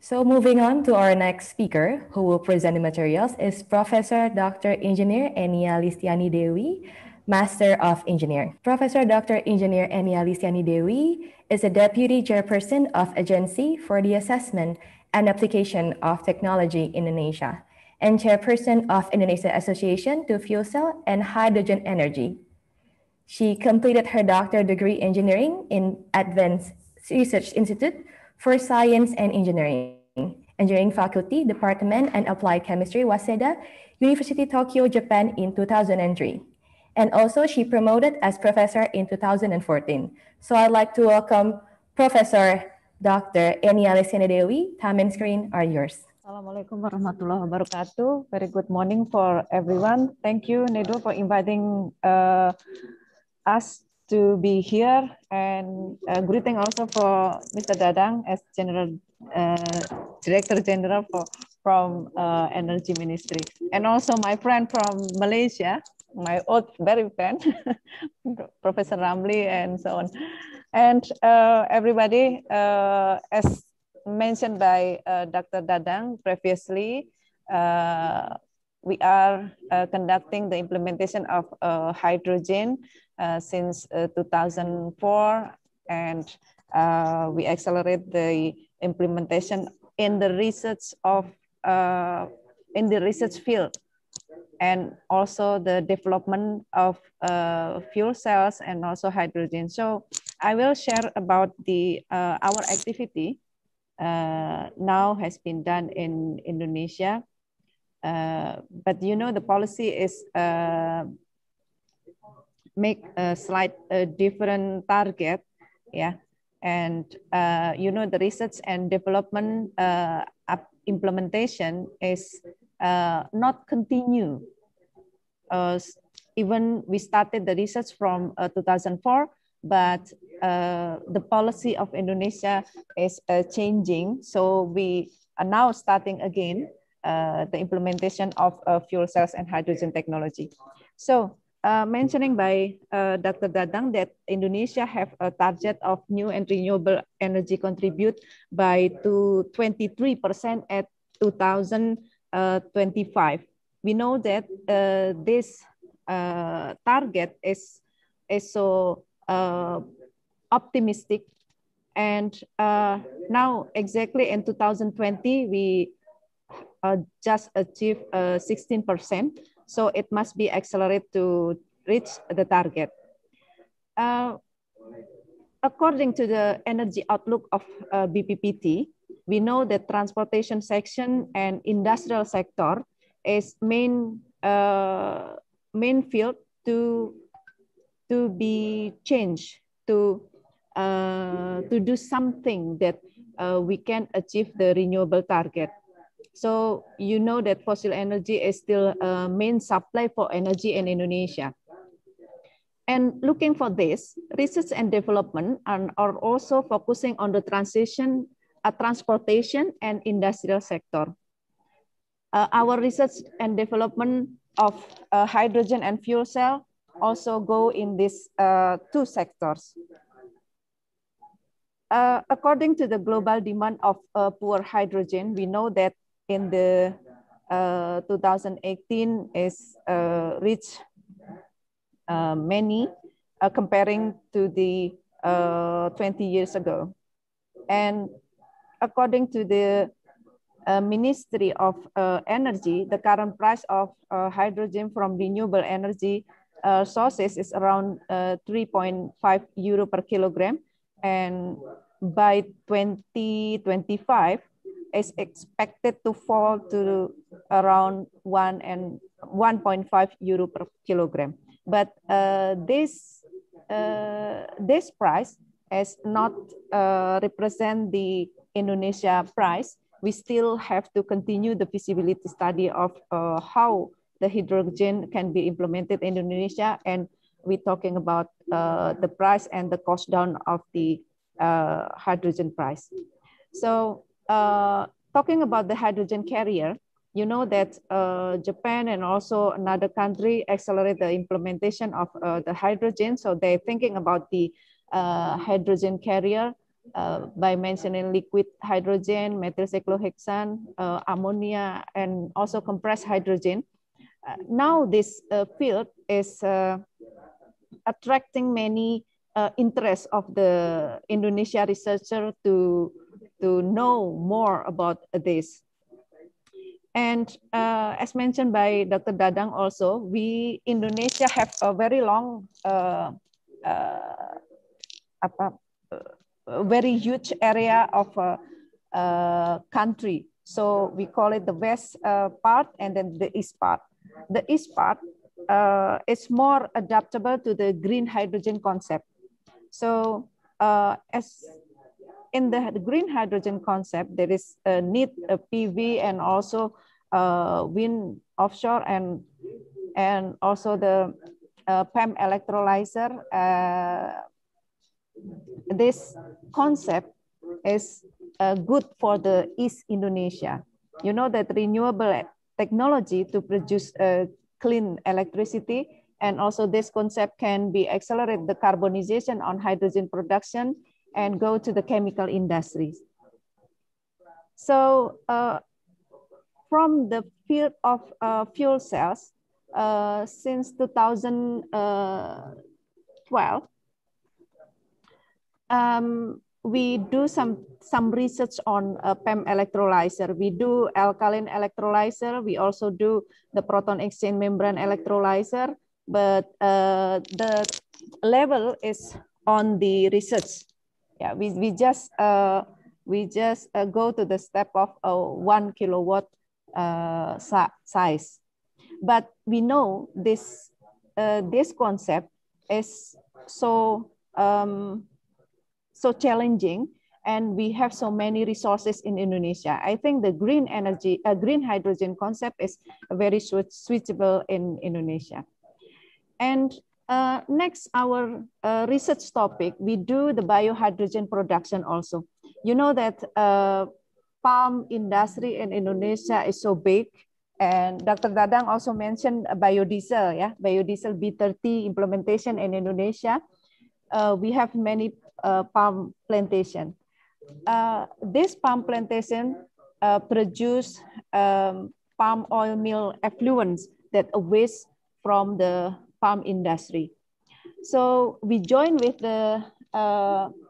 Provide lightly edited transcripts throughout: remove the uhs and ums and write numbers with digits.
So moving on to our next speaker who will present the materials is Professor Dr. Engineer Eniya Listiani Dewi, Master of Engineering. Professor Dr. Engineer Eniya Listiani Dewi is a Deputy Chairperson of Agency for the Assessment and Application of Technology in Indonesia and Chairperson of Indonesia Association to Fuel Cell and Hydrogen Energy. She completed her doctorate degree in engineering in Advanced Research Institute for Science and Engineering Faculty, Department and Applied Chemistry, Waseda, University Tokyo, Japan in 2003. And also she promoted as professor in 2014. So I'd like to welcome Professor Dr. Eniya Listiani Dewi. Time and screen are yours. Assalamualaikum warahmatullahi wabarakatuh. Very good morning for everyone. Thank you, NEDO, for inviting us to be here, and greeting also for Mr. Dadang as Director General from Energy Ministry, and also my friend from Malaysia, my old very friend, Professor Ramli, and so on. And everybody, as mentioned by Dr. Dadang previously, we are conducting the implementation of hydrogen since 2004, and we accelerate the implementation in the research field, and also the development of fuel cells and also hydrogen. So I will share about our activity now has been done in Indonesia. But you know, the policy is make a slight different target, yeah. And you know, the research and development implementation is not continue. Even we started the research from 2004, but the policy of Indonesia is changing. So we are now starting again the implementation of fuel cells and hydrogen technology. So mentioning by Dr. Dadang that Indonesia have a target of new and renewable energy contribute by to 23% at 2025. We know that this target is so optimistic, and now exactly in 2020 we just achieved 16%. So it must be accelerated to reach the target. According to the energy outlook of BPPT, we know that transportation section and industrial sector is main field to be changed to do something that we can achieve the renewable target. So you know that fossil energy is still a main supply for energy in Indonesia. And looking for this, research and development are also focusing on the transportation and industrial sector. Our research and development of hydrogen and fuel cell also go in these two sectors. According to the global demand of pure hydrogen, we know that in the 2018 is reached many comparing to the 20 years ago. And according to the Ministry of Energy, the current price of hydrogen from renewable energy sources is around 3.5 euro per kilogram. And by 2025, is expected to fall to around 1.5 euro per kilogram. But this price is not represent the Indonesia price. We still have to continue the feasibility study of how the hydrogen can be implemented in Indonesia, and we're talking about the price and the cost down of the hydrogen price. So talking about the hydrogen carrier, you know that Japan and also another country accelerate the implementation of the hydrogen. So they're thinking about the hydrogen carrier by mentioning liquid hydrogen, methyl cyclohexane, ammonia, and also compressed hydrogen. Now this field is attracting many interests of the Indonesia researcher to know more about this. And as mentioned by Dr. Dadang also, we Indonesia have a very long, very huge area of country. So we call it the west part and then the east part. The east part is more adaptable to the green hydrogen concept. So as in the green hydrogen concept, there is a need a PV and also wind offshore and also the PEM electrolyzer. This concept is good for the East Indonesia. You know that renewable technology to produce clean electricity, and also this concept can be accelerate the carbonization on hydrogen production and go to the chemical industries. So from the field of fuel cells, since 2012, we do some research on PEM electrolyzer. We do alkaline electrolyzer. We also do the proton exchange membrane electrolyzer, but the level is on the research. Yeah, we just go to the step of 1 kilowatt size, but we know this this concept is so challenging, and we have so many resources in Indonesia. I think the green energy, green hydrogen concept is very switchable in Indonesia. And next, our research topic, we do the biohydrogen production also. You know that palm industry in Indonesia is so big, and Dr. Dadang also mentioned biodiesel, yeah, biodiesel B30 implementation in Indonesia. We have many palm plantation. This palm plantation produce palm oil mill effluents that are waste from the palm industry. So we join with the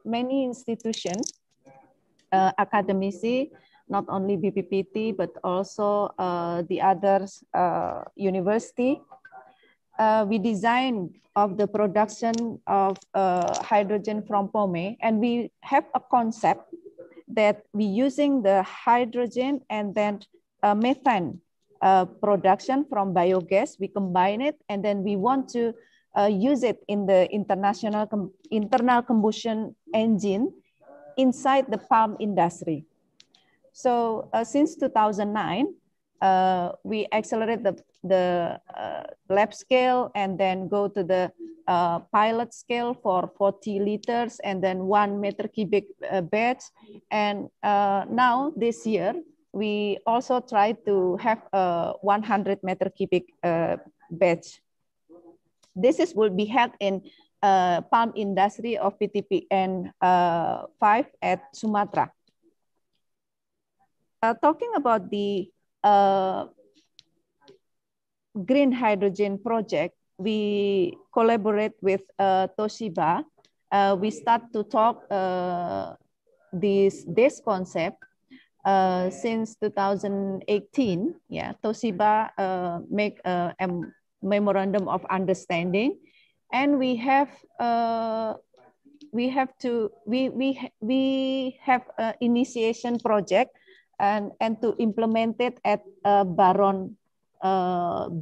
many institutions, academici, not only BPPT, but also the others university. We design of the production of hydrogen from POME, and we have a concept that we using the hydrogen and then methane production from biogas. We combine it, and then we want to use it in the internal combustion engine inside the palm industry. So since 2009, we accelerate the lab scale and then go to the pilot scale for 40 liters and then 1 meter cubic batch. And now this year, we also try to have a 100 meter cubic batch. This will be held in palm industry of PTPN 5 at Sumatra. Talking about the green hydrogen project, we collaborate with Toshiba. We start to talk this concept since 2018. Yeah, Toshiba make a memorandum of understanding, and we have initiation project and to implement it at Baron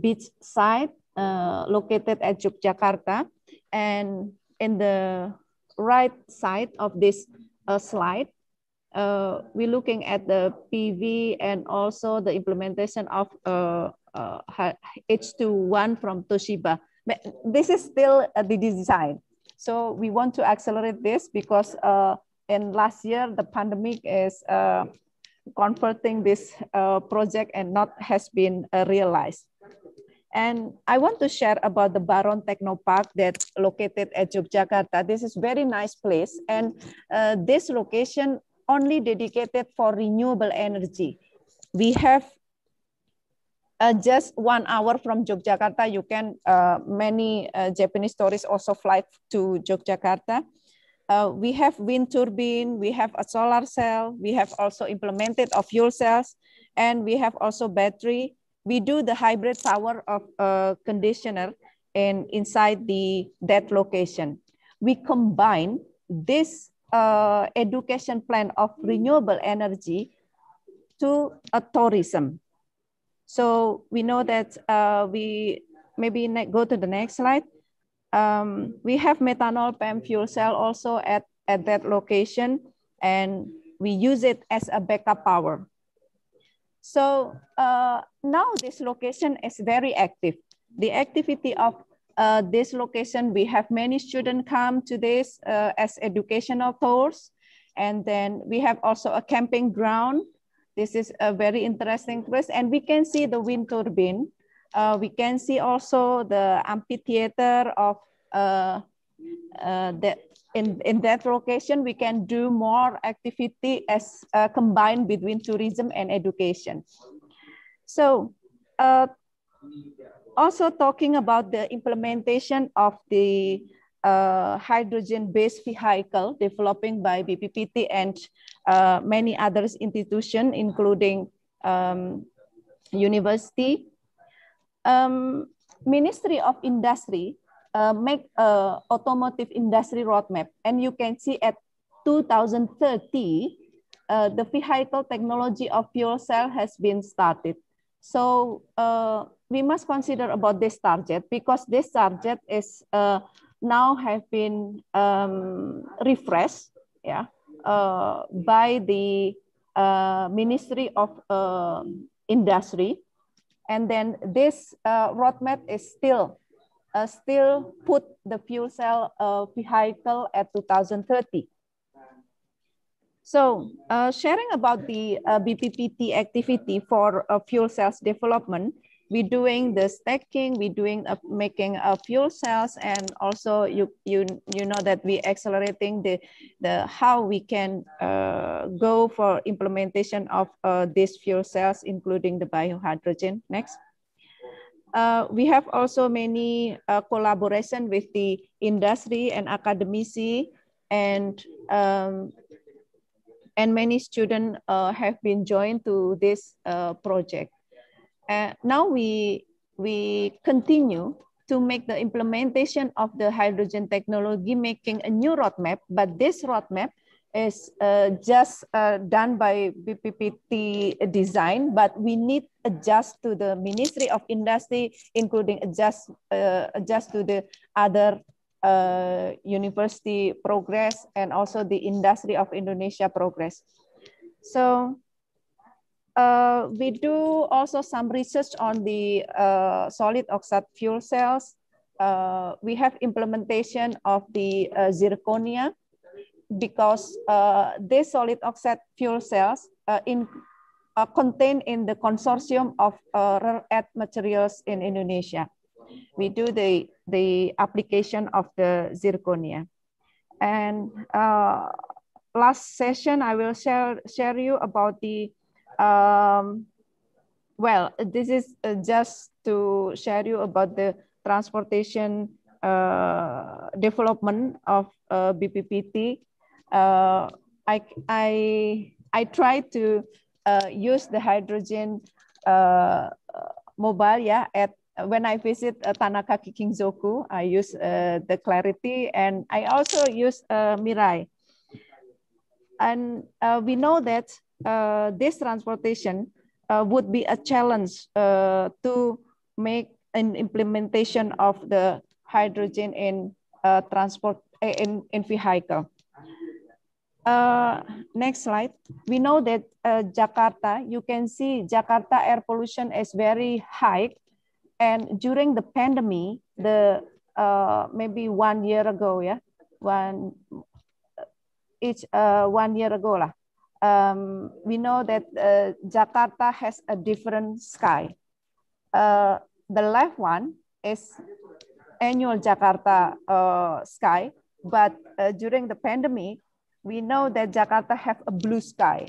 beach site located at Jakarta. And in the right side of this slide, we're looking at the PV and also the implementation of H21 from Toshiba. But this is still the design. So we want to accelerate this because in last year, the pandemic is converting this project and not has been realized. And I want to share about the Baron Technopark that's located at Yogyakarta. This is very nice place. And this location only dedicated for renewable energy. We have just 1 hour from Yogyakarta. You can, many Japanese tourists also fly to Yogyakarta. We have wind turbine, we have a solar cell, we have also implemented of fuel cells, and we have also battery. We do the hybrid power of conditioner and inside that location. We combine this education plan of renewable energy to a tourism. So we know that we maybe go to the next slide. We have methanol PEM fuel cell also at that location, and we use it as a backup power. So now this location is very active. The activity of this location, we have many students come to this as educational tours. And then we have also a camping ground. This is a very interesting place. And we can see the wind turbine. We can see also the amphitheater of that. In that location, we can do more activity as combined between tourism and education. So also talking about the implementation of the hydrogen-based vehicle developing by BPPT and many other institutions, including university. Ministry of Industry make a automotive industry roadmap, and you can see at 2030, the vehicle technology of fuel cell has been started. So we must consider about this target, because this target is now have been refreshed, yeah, by the Ministry of Industry, and then this roadmap is still put the fuel cell vehicle at 2030. So sharing about the BPPT activity for fuel cells development, we're doing the stacking, we're doing making fuel cells, and also you know that we're accelerating the how we can go for implementation of these fuel cells, including the biohydrogen. Next. We have also many collaboration with the industry and academici, and many students have been joined to this project. Now we continue to make the implementation of the hydrogen technology, making a new roadmap, but this roadmap is just done by BPPT design, but we need adjust to the Ministry of Industry, including adjust to the other university progress, and also the industry of Indonesia progress. So we do also some research on the solid oxide fuel cells. We have implementation of the zirconia, because these solid oxide fuel cells contained in the consortium of rare earth materials in Indonesia. We do the application of the zirconia. And last session, I will share you about the, well, this is just to share you about the transportation development of BPPT. I try to use the hydrogen mobile, yeah, when I visit Tanaka Kikingzoku, I use the Clarity, and I also use Mirai. And we know that this transportation would be a challenge to make an implementation of the hydrogen in transport in vehicle. Next slide. We know that Jakarta, you can see Jakarta air pollution is very high. And during the pandemic, maybe 1 year ago, yeah, 1 year ago, we know that Jakarta has a different sky. the left one is annual Jakarta sky, but during the pandemic, we know that Jakarta have a blue sky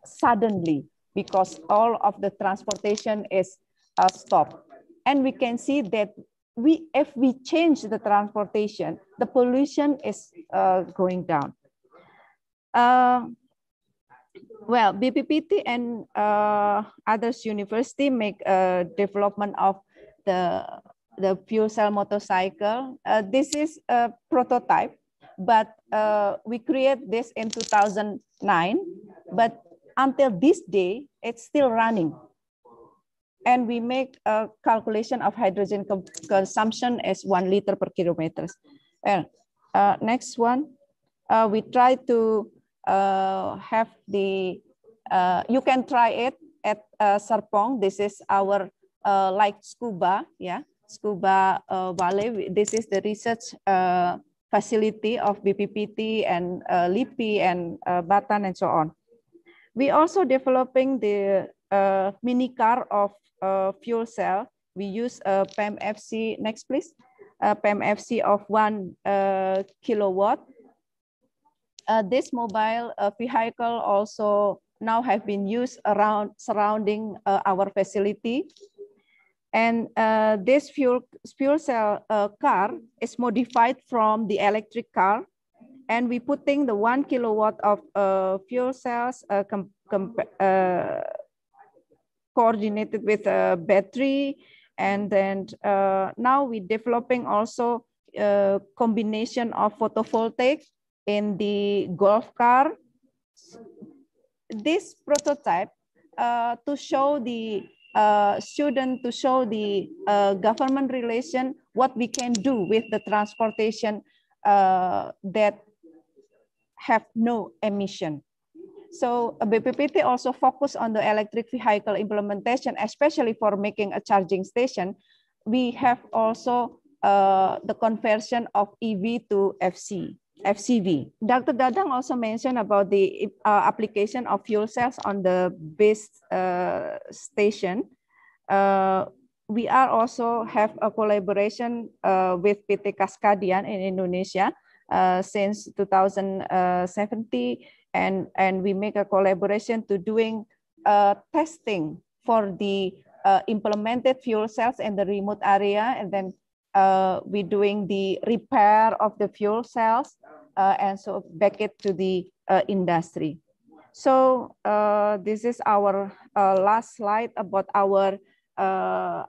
suddenly because all of the transportation is stopped. And we can see that if we change the transportation, the pollution is going down. Well, BPPT and others university make a development of the fuel cell motorcycle. This is a prototype, but we create this in 2009, but until this day, it's still running. And we make a calculation of hydrogen consumption as 1 liter per kilometer. And next one, we try to have the, you can try it at Serpong. This is our like scuba, yeah, scuba valley. This is the research facility of BPPT and LIPI and Batan and so on. We also developing the mini car of fuel cell. We use a PEM-FC, next please, PEM-FC of 1 kilowatt. This mobile vehicle also now have been used around surrounding our facility. And this fuel cell car is modified from the electric car. And we putting the 1 kilowatt of fuel cells coordinated with a battery. And then now we're developing also a combination of photovoltaic in the golf car. This prototype to show the student, to show the government relation, what we can do with the transportation that have no emission. So BPPT also focus on the electric vehicle implementation, especially for making a charging station. We have also the conversion of EV to FCV. Dr. Dadang also mentioned about the application of fuel cells on the base station. We are also have a collaboration with PT Kaskadian in Indonesia since 2017, and we make a collaboration to doing testing for the implemented fuel cells in the remote area, and then we're doing the repair of the fuel cells and so back it to the industry. So this is our last slide about our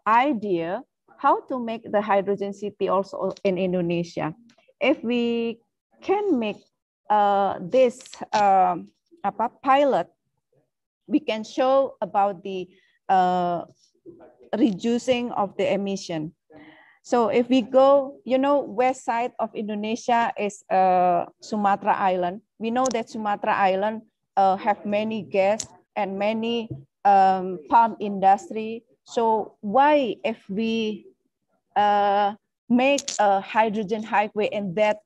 idea how to make the hydrogen city also in Indonesia. If we can make this pilot, we can show about the reducing of the emission. So if we go, you know, west side of Indonesia is Sumatra Island. We know that Sumatra Island have many gas and many palm industry. So why if we make a hydrogen highway in that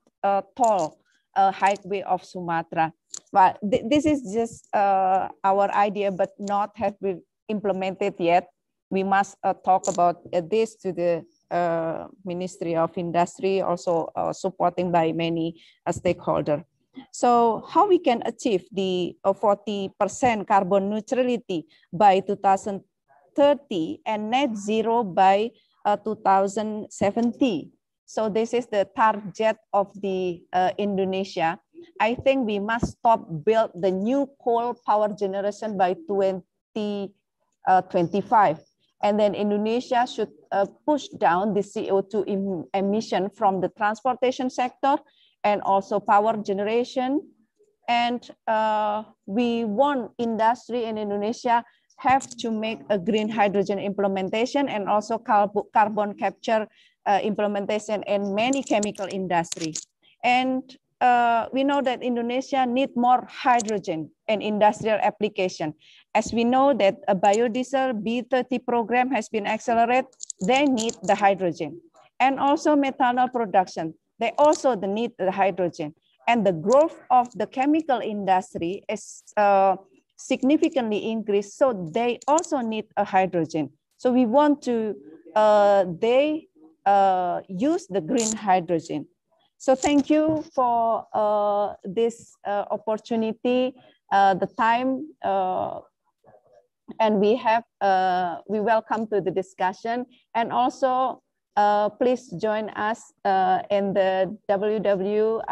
tall highway of Sumatra? Well, this is just our idea, but not have been implemented yet. We must talk about this to the Ministry of Industry, also supporting by many stakeholders. So how we can achieve the 40% carbon neutrality by 2030 and net zero by 2070. So this is the target of the Indonesia. I think we must stop build the new coal power generation by 2025. And then Indonesia should push down the CO2 emission from the transportation sector and also power generation. And we want industry in Indonesia have to make a green hydrogen implementation and also carbon capture implementation in many chemical industry. And we know that Indonesia need more hydrogen in industrial application. As we know that a biodiesel B30 program has been accelerated, they need the hydrogen. And also methanol production, they also need the hydrogen. And the growth of the chemical industry is significantly increased, so they also need a hydrogen. So we want to they use the green hydrogen. So thank you for this opportunity, the time, and we welcome to the discussion, and also please join us in the WWIFHE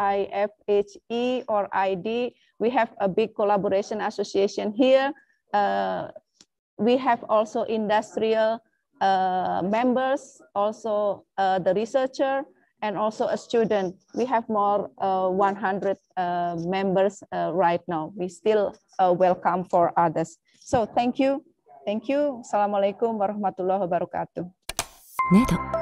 or ID. We have a big collaboration association here. We have also industrial members, also the researcher, and also a student. We have more 100 members right now. We still welcome for others. So thank you. Thank you. Assalamualaikum warahmatullahi wabarakatuh. NEDO.